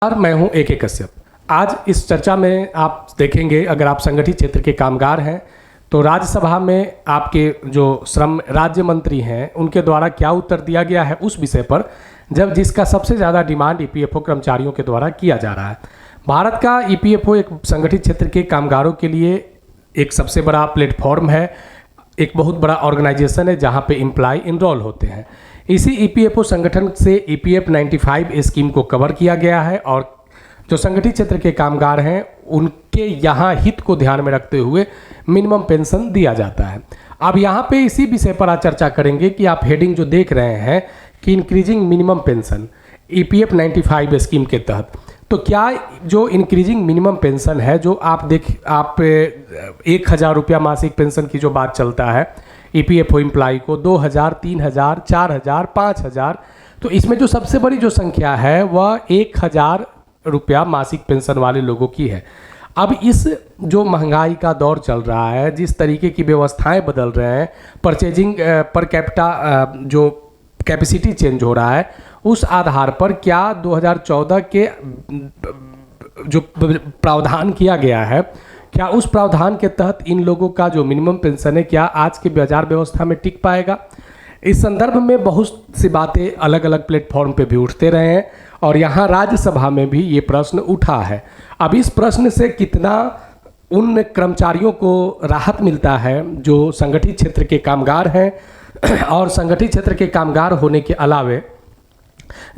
नमस्कार, मैं हूं AK कश्यप। आज इस चर्चा में आप देखेंगे, अगर आप संगठित क्षेत्र के कामगार हैं तो राज्यसभा में आपके जो श्रम राज्य मंत्री हैं उनके द्वारा क्या उत्तर दिया गया है उस विषय पर, जब जिसका सबसे ज़्यादा डिमांड EPFO कर्मचारियों के द्वारा किया जा रहा है। भारत का EPFO एक संगठित क्षेत्र के कामगारों के लिए एक सबसे बड़ा प्लेटफॉर्म है, एक बहुत बड़ा ऑर्गेनाइजेशन है जहाँ पे एम्प्लॉय इनरोल होते हैं। इसी EPFO संगठन से EPF 95 स्कीम को कवर किया गया है और जो संगठित क्षेत्र के कामगार हैं उनके यहाँ हित को ध्यान में रखते हुए मिनिमम पेंशन दिया जाता है। अब यहाँ पे इसी विषय पर आज चर्चा करेंगे कि आप हेडिंग जो देख रहे हैं कि increasing minimum pension EPF 95 scheme के तहत, तो क्या जो इंक्रीजिंग मिनिमम पेंशन है, जो आप 1,000 रुपया मासिक पेंशन की जो बात चलता है EPFO एम्प्लॉय को 2,000, 3,000, 4,000, 5,000, तो इसमें जो सबसे बड़ी जो संख्या है वह 1,000 रुपया मासिक पेंशन वाले लोगों की है। अब इस जो महंगाई का दौर चल रहा है, जिस तरीके की व्यवस्थाएं बदल रहे हैं, परचेजिंग पर कैपिटा जो कैपेसिटी चेंज हो रहा है, उस आधार पर क्या 2014 के जो प्रावधान किया गया है, क्या उस प्रावधान के तहत इन लोगों का जो मिनिमम पेंशन है क्या आज के बाजार व्यवस्था में टिक पाएगा? इस संदर्भ में बहुत सी बातें अलग अलग प्लेटफॉर्म पे भी उठते रहे हैं और यहाँ राज्यसभा में भी ये प्रश्न उठा है। अब इस प्रश्न से कितना उन कर्मचारियों को राहत मिलता है जो संगठित क्षेत्र के कामगार हैं और संगठित क्षेत्र के कामगार होने के अलावे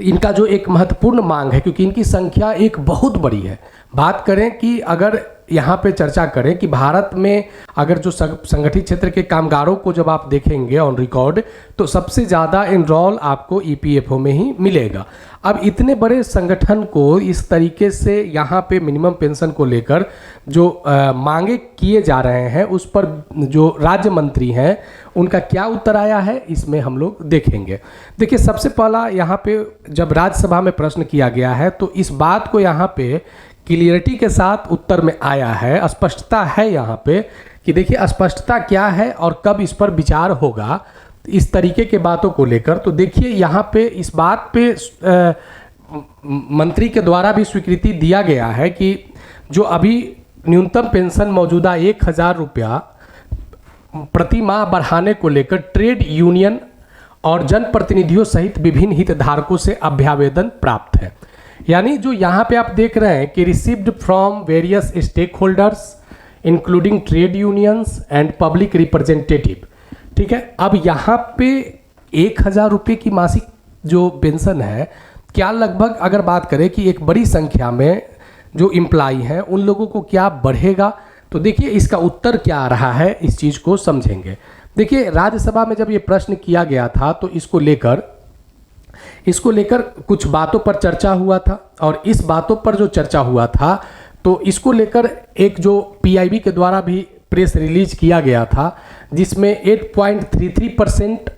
इनका जो एक महत्वपूर्ण मांग है, क्योंकि इनकी संख्या एक बहुत बड़ी है। बात करें कि अगर यहाँ पे चर्चा करें कि भारत में अगर जो संगठित क्षेत्र के कामगारों को जब आप देखेंगे ऑन रिकॉर्ड, तो सबसे ज़्यादा एनरोल आपको EPFO में ही मिलेगा। अब इतने बड़े संगठन को इस तरीके से यहाँ पे मिनिमम पेंशन को लेकर जो मांगे किए जा रहे हैं, उस पर जो राज्य मंत्री हैं उनका क्या उत्तर आया है, इसमें हम लोग देखेंगे। देखिए, सबसे पहला यहाँ पे जब राज्यसभा में प्रश्न किया गया है तो इस बात को यहाँ पे क्लियरिटी के साथ उत्तर में आया है, स्पष्टता है यहाँ पे कि देखिए स्पष्टता क्या है और कब इस पर विचार होगा, इस तरीके के बातों को लेकर। तो देखिए यहाँ पे इस बात पे मंत्री के द्वारा भी स्वीकृति दिया गया है कि जो अभी न्यूनतम पेंशन मौजूदा 1,000 रुपया प्रति माह बढ़ाने को लेकर ट्रेड यूनियन और जनप्रतिनिधियों सहित विभिन्न हितधारकों से अभ्यावेदन प्राप्त है। यानी जो यहाँ पे आप देख रहे हैं कि received from various stakeholders including trade unions and public representative, ठीक है। अब यहाँ पे 1,000 रुपये की मासिक जो पेंशन है, क्या लगभग अगर बात करें कि एक बड़ी संख्या में जो एम्प्लॉय हैं उन लोगों को क्या बढ़ेगा, तो देखिए इसका उत्तर क्या आ रहा है, इस चीज़ को समझेंगे। देखिए, राज्यसभा में जब ये प्रश्न किया गया था तो इसको लेकर कुछ बातों पर चर्चा हुआ था और इस बातों पर जो चर्चा हुआ था तो इसको लेकर एक जो PIB के द्वारा भी प्रेस रिलीज किया गया था, जिसमें 8.33%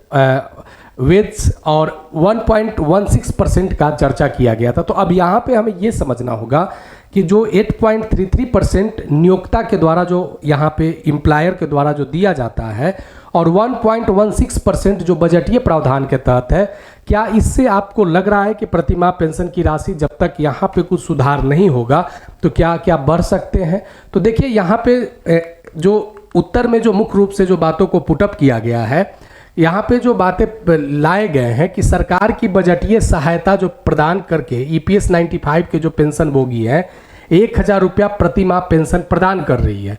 वेज और 1.16% का चर्चा किया गया था। तो अब यहाँ पे हमें ये समझना होगा कि जो 8.33% नियोक्ता के द्वारा जो यहाँ पे एम्प्लॉयर के द्वारा जो दिया जाता है और 1.16% जो बजटीय प्रावधान के तहत है, क्या इससे आपको लग रहा है कि प्रतिमाह पेंशन की राशि जब तक यहाँ पे कुछ सुधार नहीं होगा तो क्या बढ़ सकते हैं? तो देखिए यहाँ पे जो उत्तर में जो मुख्य रूप से जो बातों को पुटअप किया गया है, यहाँ पे जो बातें लाए गए हैं कि सरकार की बजटीय सहायता जो प्रदान करके EPF 95 के जो पेंशन भोगी है 1,000 रुपया प्रति माह पेंशन प्रदान कर रही है।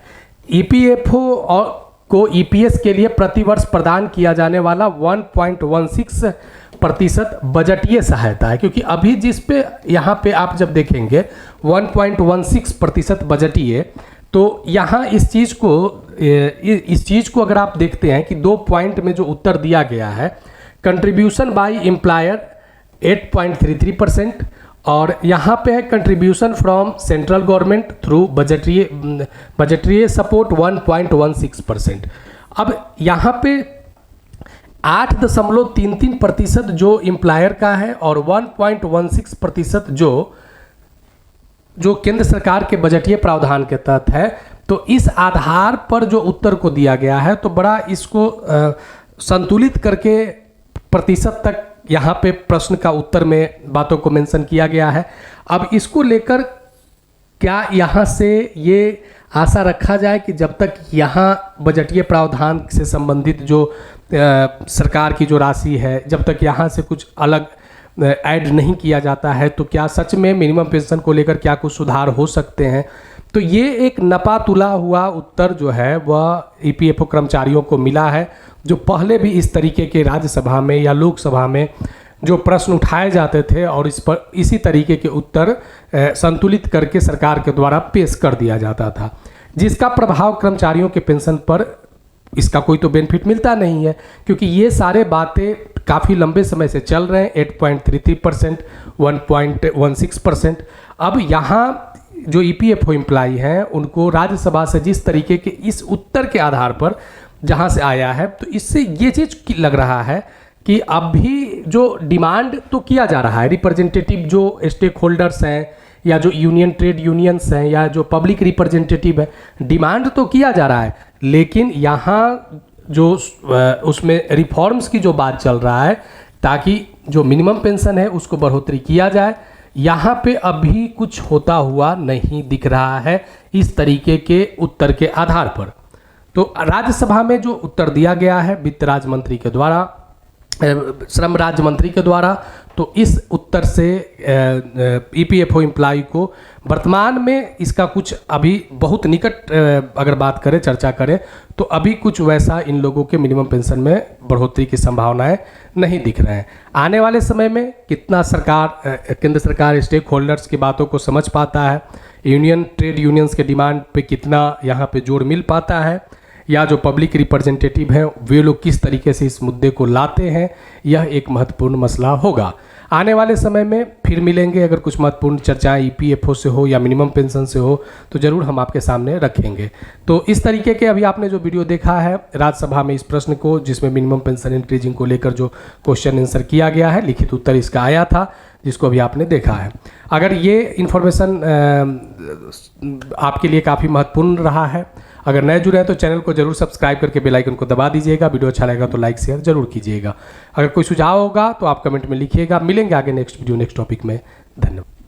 EPFO और को EPS के लिए प्रतिवर्ष प्रदान किया जाने वाला 1.16% बजटीय सहायता है, क्योंकि अभी जिस पे यहाँ पे आप जब देखेंगे 1.16% बजटीय, तो यहाँ इस चीज़ को अगर आप देखते हैं कि 2 पॉइंट में जो उत्तर दिया गया है, कंट्रीब्यूशन बाय एम्प्लॉयर 8.33% और यहाँ पे है contribution from central government through बजटीय सपोर्ट 1.16%। अब यहाँ पे 8.33% जो एम्प्लॉयर का है और 1.16% जो केंद्र सरकार के बजटीय प्रावधान के तहत है। तो इस आधार पर जो उत्तर को दिया गया है तो बड़ा इसको संतुलित करके प्रतिशत तक यहाँ पे प्रश्न का उत्तर में बातों को मेंशन किया गया है। अब इसको लेकर क्या यहाँ से ये आशा रखा जाए कि जब तक यहाँ बजटीय प्रावधान से संबंधित जो सरकार की जो राशि है, जब तक यहाँ से कुछ अलग ऐड नहीं किया जाता है, तो क्या सच में मिनिमम पेंशन को लेकर क्या कुछ सुधार हो सकते हैं? तो ये एक नपा तुला हुआ उत्तर जो है वह ईपीएफओ कर्मचारियों को मिला है, जो पहले भी इस तरीके के राज्यसभा में या लोकसभा में जो प्रश्न उठाए जाते थे और इस पर इसी तरीके के उत्तर संतुलित करके सरकार के द्वारा पेश कर दिया जाता था, जिसका प्रभाव कर्मचारियों के पेंशन पर इसका कोई तो बेनिफिट मिलता नहीं है, क्योंकि ये सारे बातें काफ़ी लंबे समय से चल रहे हैं। 8.33%, 1.16%। अब यहाँ जो ईपीएफओ एम्प्लॉई हैं उनको राज्यसभा से जिस तरीके के इस उत्तर के आधार पर जहाँ से आया है, तो इससे ये चीज़ लग रहा है कि अब भी जो डिमांड तो किया जा रहा है, रिप्रेजेंटेटिव जो स्टेक होल्डर्स हैं या जो यूनियन ट्रेड यूनियंस हैं या जो पब्लिक रिप्रेजेंटेटिव है, डिमांड तो किया जा रहा है, लेकिन यहाँ जो उसमें रिफॉर्म्स की जो बात चल रहा है ताकि जो मिनिमम पेंशन है उसको बढ़ोतरी किया जाए, यहाँ पे अभी कुछ होता हुआ नहीं दिख रहा है इस तरीके के उत्तर के आधार पर। तो राज्यसभा में जो उत्तर दिया गया है वित्त राज्य मंत्री के द्वारा, श्रम राज्य मंत्री के द्वारा, तो इस उत्तर से ईपीएफओ एम्प्लॉय को वर्तमान में इसका कुछ अभी बहुत निकट अगर बात करें, चर्चा करें, तो अभी कुछ वैसा इन लोगों के मिनिमम पेंशन में बढ़ोतरी की संभावनाएं नहीं दिख रहे हैं। आने वाले समय में कितना सरकार, केंद्र सरकार स्टेक होल्डर्स की बातों को समझ पाता है, यूनियन ट्रेड यूनियंस के डिमांड पे कितना यहाँ पे जोर मिल पाता है, या जो पब्लिक रिप्रेजेंटेटिव हैं वे लोग किस तरीके से इस मुद्दे को लाते हैं, यह एक महत्वपूर्ण मसला होगा। आने वाले समय में फिर मिलेंगे, अगर कुछ महत्वपूर्ण चर्चाएं ईपीएफओ से हो या मिनिमम पेंशन से हो तो ज़रूर हम आपके सामने रखेंगे। तो इस तरीके के अभी आपने जो वीडियो देखा है राज्यसभा में इस प्रश्न को, जिसमें मिनिमम पेंशन इंक्रीजिंग को लेकर जो क्वेश्चन आंसर किया गया है, लिखित उत्तर इसका आया था, जिसको अभी आपने देखा है। अगर ये इन्फॉर्मेशन आपके लिए काफ़ी महत्वपूर्ण रहा है, अगर नए जुड़े हैं तो चैनल को जरूर सब्सक्राइब करके बेल आइकन को दबा दीजिएगा। वीडियो अच्छा लगेगा तो लाइक शेयर जरूर कीजिएगा। अगर कोई सुझाव होगा तो आप कमेंट में लिखिएगा। मिलेंगे आगे नेक्स्ट वीडियो नेक्स्ट टॉपिक में। धन्यवाद।